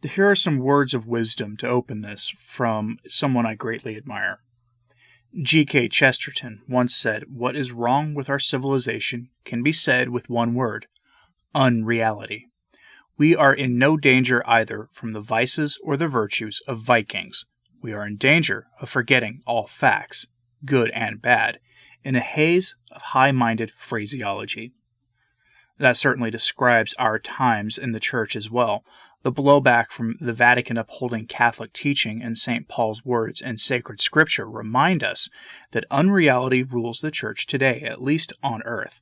Here are some words of wisdom to open this from someone I greatly admire. G.K. Chesterton once said, "What is wrong with our civilization can be said with one word: unreality." We are in no danger either from the vices or the virtues of Vikings. We are in danger of forgetting all facts, good and bad, in a haze of high-minded phraseology. That certainly describes our times in the Church as well. The blowback from the Vatican upholding Catholic teaching and St. Paul's words in sacred scripture remind us that unreality rules the Church today, at least on earth.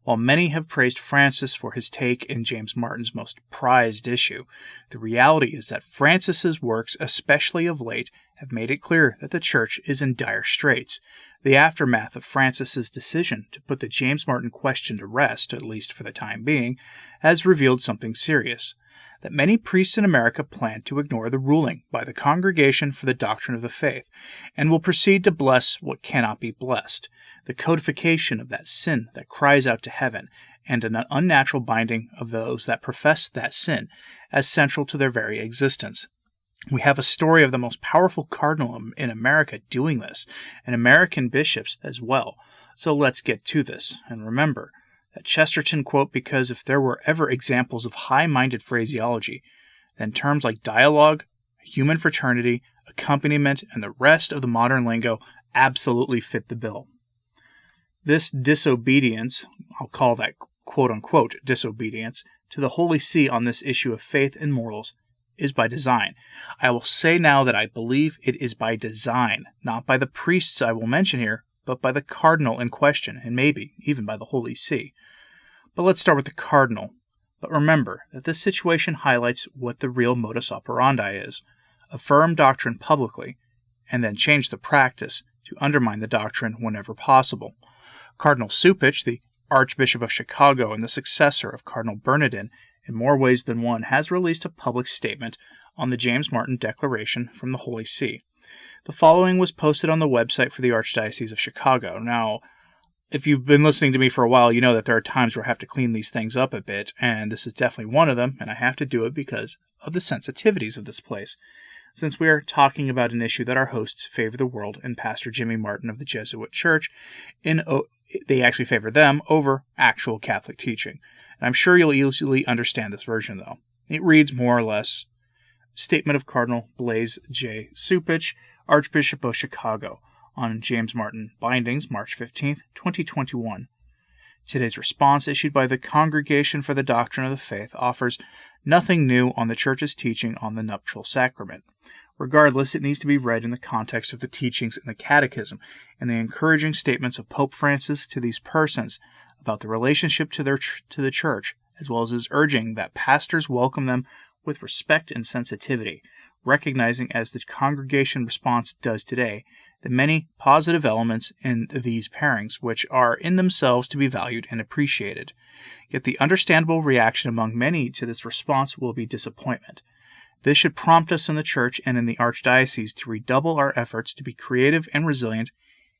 While many have praised Francis for his take in James Martin's most prized issue, the reality is that Francis's works, especially of late, have made it clear that the Church is in dire straits. The aftermath of Francis's decision to put the James Martin question to rest, at least for the time being, has revealed something serious: that many priests in America plan to ignore the ruling by the Congregation for the Doctrine of the Faith, and will proceed to bless what cannot be blessed, the codification of that sin that cries out to heaven, and an unnatural binding of those that profess that sin as central to their very existence. We have a story of the most powerful cardinal in America doing this, and American bishops as well. So let's get to this, and remember that Chesterton quote, because if there were ever examples of high-minded phraseology, then terms like dialogue, human fraternity, accompaniment, and the rest of the modern lingo absolutely fit the bill. This disobedience, I'll call that quote-unquote disobedience, to the Holy See on this issue of faith and morals is by design. I will say now that I believe it is by design, not by the priests I will mention here, but by the cardinal in question, and maybe even by the Holy See. But let's start with the cardinal. But remember that this situation highlights what the real modus operandi is: affirm doctrine publicly, and then change the practice to undermine the doctrine whenever possible. Cardinal Cupich, the Archbishop of Chicago and the successor of Cardinal Bernardin, in more ways than one, has released a public statement on the James Martin Declaration from the Holy See. The following was posted on the website for the Archdiocese of Chicago. Now, if you've been listening to me for a while, you know that there are times where I have to clean these things up a bit, and this is definitely one of them, and I have to do it because of the sensitivities of this place. Since we are talking about an issue that our hosts favor the world and Pastor Jimmy Martin of the Jesuit Church, they actually favor them over actual Catholic teaching. And I'm sure you'll easily understand this version, though. It reads more or less: Statement of Cardinal Blaise J. Cupich, Archbishop of Chicago, on James Martin Bindings, March 15, 2021. Today's response, issued by the Congregation for the Doctrine of the Faith, offers nothing new on the Church's teaching on the nuptial sacrament. Regardless, it needs to be read in the context of the teachings in the Catechism and the encouraging statements of Pope Francis to these persons about the relationship to the Church, as well as his urging that pastors welcome them with respect and sensitivity, recognizing, as the congregation response does today, the many positive elements in these pairings which are in themselves to be valued and appreciated. Yet the understandable reaction among many to this response will be disappointment. This should prompt us in the Church and in the Archdiocese to redouble our efforts to be creative and resilient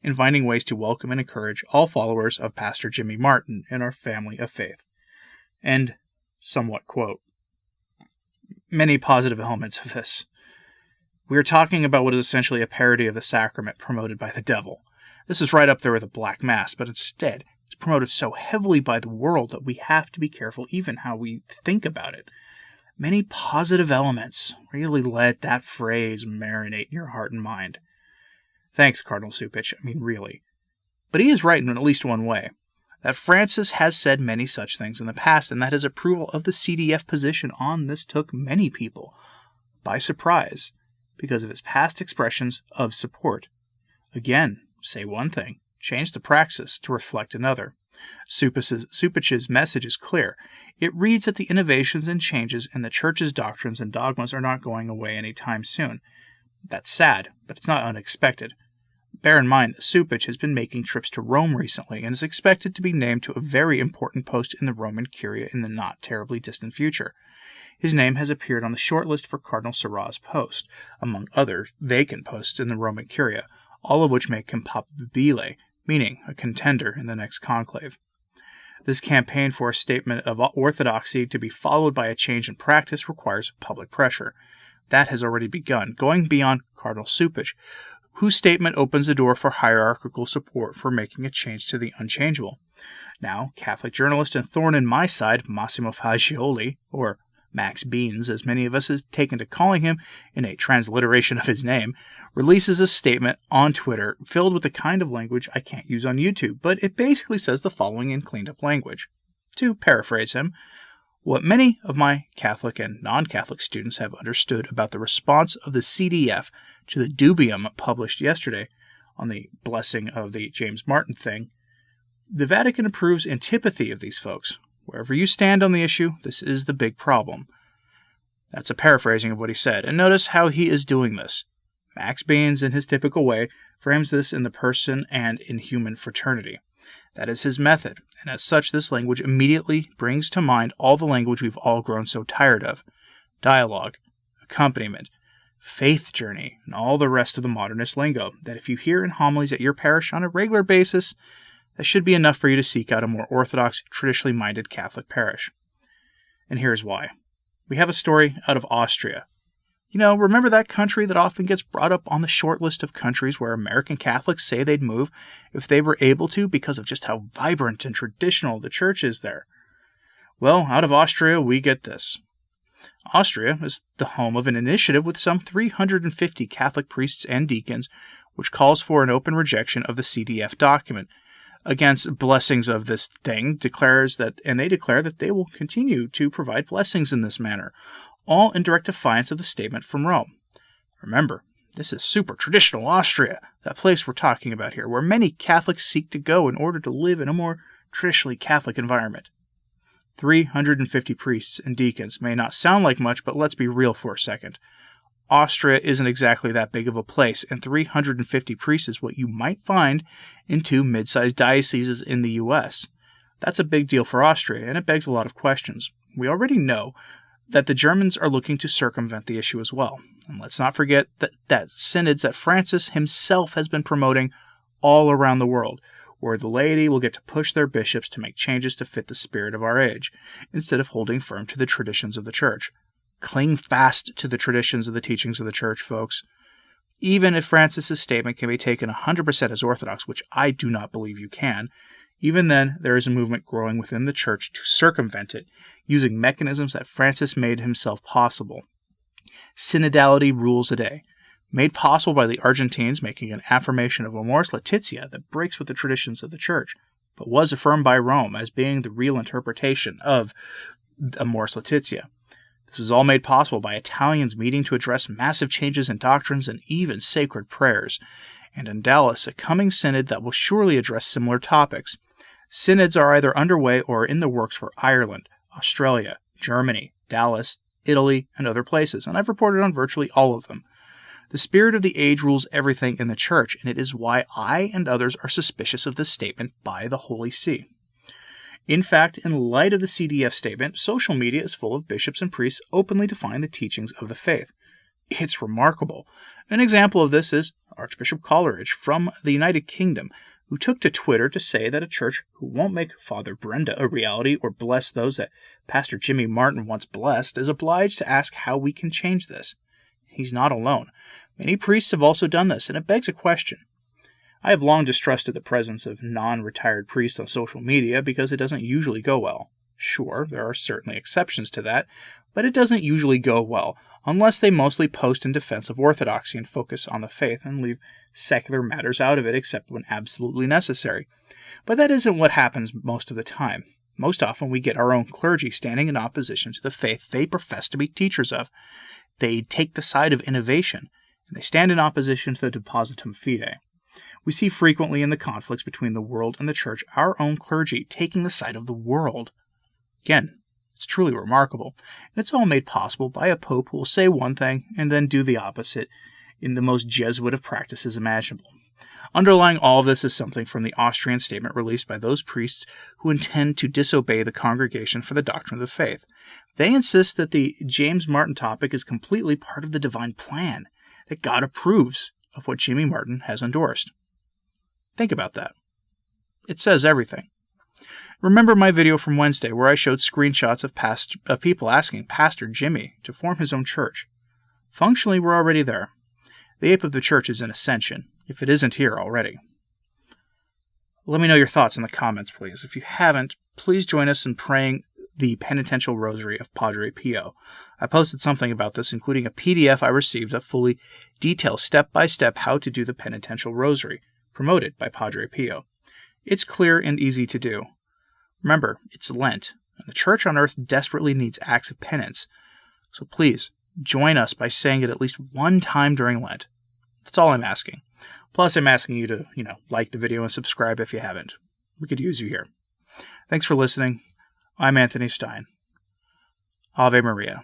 in finding ways to welcome and encourage all followers of Pastor Jimmy Martin in our family of faith. And somewhat quote. Many positive elements of this. We are talking about what is essentially a parody of the sacrament promoted by the devil. This is right up there with a black mass, but instead, it's promoted so heavily by the world that we have to be careful even how we think about it. Many positive elements. Really let that phrase marinate in your heart and mind. Thanks, Cardinal Cupich. I mean, really. But he is right in at least one way. That Francis has said many such things in the past, and that his approval of the CDF position on this took many people by surprise because of his past expressions of support. Again, say one thing, change the praxis to reflect another. Cupich's message is clear. It reads that the innovations and changes in the Church's doctrines and dogmas are not going away anytime soon. That's sad, but it's not unexpected. Bear in mind that Cupich has been making trips to Rome recently and is expected to be named to a very important post in the Roman Curia in the not terribly distant future. His name has appeared on the shortlist for Cardinal Sarah's post, among other vacant posts in the Roman Curia, all of which make him papabile, meaning a contender in the next conclave. This campaign for a statement of orthodoxy to be followed by a change in practice requires public pressure. That has already begun, going beyond Cardinal Cupich, whose statement opens the door for hierarchical support for making a change to the unchangeable. Now, Catholic journalist and thorn in my side, Massimo Fagioli, or Max Beans, as many of us have taken to calling him in a transliteration of his name, releases a statement on Twitter filled with the kind of language I can't use on YouTube, but it basically says the following in cleaned-up language. To paraphrase him, what many of my Catholic and non-Catholic students have understood about the response of the CDF to the dubium published yesterday on the blessing of the James Martin thing, the Vatican approves antipathy of these folks. Wherever you stand on the issue, this is the big problem. That's a paraphrasing of what he said, and notice how he is doing this. Max Beans, in his typical way, frames this in the person and in human fraternity. That is his method, and as such this language immediately brings to mind all the language we've all grown so tired of. Dialogue, accompaniment, faith journey, and all the rest of the modernist lingo that if you hear in homilies at your parish on a regular basis, that should be enough for you to seek out a more orthodox, traditionally minded Catholic parish. And here's why. We have a story out of Austria. Remember that country that often gets brought up on the short list of countries where American Catholics say they'd move if they were able to because of just how vibrant and traditional the church is there? Well, out of Austria, we get this. Austria is the home of an initiative with some 350 Catholic priests and deacons, which calls for an open rejection of the CDF document. Against blessings of this thing, they declare that they will continue to provide blessings in this manner, all in direct defiance of the statement from Rome. Remember, this is super traditional Austria, that place we're talking about here, where many Catholics seek to go in order to live in a more traditionally Catholic environment. 350 priests and deacons may not sound like much, but let's be real for a second. Austria isn't exactly that big of a place, and 350 priests is what you might find in 2 mid-sized dioceses in the U.S. That's a big deal for Austria, and it begs a lot of questions. We already know that the Germans are looking to circumvent the issue as well. And let's not forget that synods that Francis himself has been promoting all around the world, where the laity will get to push their bishops to make changes to fit the spirit of our age, instead of holding firm to the traditions of the Church. Cling fast to the traditions of the teachings of the Church, folks. Even if Francis's statement can be taken 100% as orthodox, which I do not believe you can, even then there is a movement growing within the Church to circumvent it, using mechanisms that Francis made himself possible. Synodality rules the day, made possible by the Argentines making an affirmation of Amoris Laetitia that breaks with the traditions of the Church, but was affirmed by Rome as being the real interpretation of Amoris Laetitia. This was all made possible by Italians meeting to address massive changes in doctrines and even sacred prayers, and in Dallas, a coming synod that will surely address similar topics. Synods are either underway or in the works for Ireland, Australia, Germany, Dallas, Italy, and other places, and I've reported on virtually all of them. The spirit of the age rules everything in the Church, and it is why I and others are suspicious of this statement by the Holy See. In fact, in light of the CDF statement, social media is full of bishops and priests openly defying the teachings of the faith. It's remarkable. An example of this is Archbishop Coleridge from the United Kingdom, who took to Twitter to say that a church who won't make Father Brenda a reality or bless those that Pastor Jimmy Martin once blessed is obliged to ask how we can change this. He's not alone. Many priests have also done this, and it begs a question. I have long distrusted the presence of non-retired priests on social media because it doesn't usually go well. Sure, there are certainly exceptions to that, but it doesn't usually go well, unless they mostly post in defense of orthodoxy and focus on the faith and leave secular matters out of it except when absolutely necessary. But that isn't what happens most of the time. Most often we get our own clergy standing in opposition to the faith they profess to be teachers of. They take the side of innovation, and they stand in opposition to the Depositum Fide. We see frequently in the conflicts between the world and the Church our own clergy taking the side of the world. Again, it's truly remarkable, and it's all made possible by a pope who will say one thing and then do the opposite in the most Jesuit of practices imaginable. Underlying all of this is something from the Austrian statement released by those priests who intend to disobey the Congregation for the Doctrine of the Faith. They insist that the James Martin topic is completely part of the divine plan, that God approves of what Jimmy Martin has endorsed. Think about that. It says everything. Remember my video from Wednesday where I showed screenshots of people asking Pastor Jimmy to form his own church? Functionally, we're already there. The ape of the church is in ascension, if it isn't here already. Let me know your thoughts in the comments, please. If you haven't, please join us in praying the penitential rosary of Padre Pio. I posted something about this, including a PDF I received that fully details step-by-step how to do the penitential rosary, promoted by Padre Pio. It's clear and easy to do. Remember, it's Lent, and the Church on earth desperately needs acts of penance. So please, join us by saying it at least one time during Lent. That's all I'm asking. Plus, I'm asking you to, like the video and subscribe if you haven't. We could use you here. Thanks for listening. I'm Anthony Stine. Ave Maria.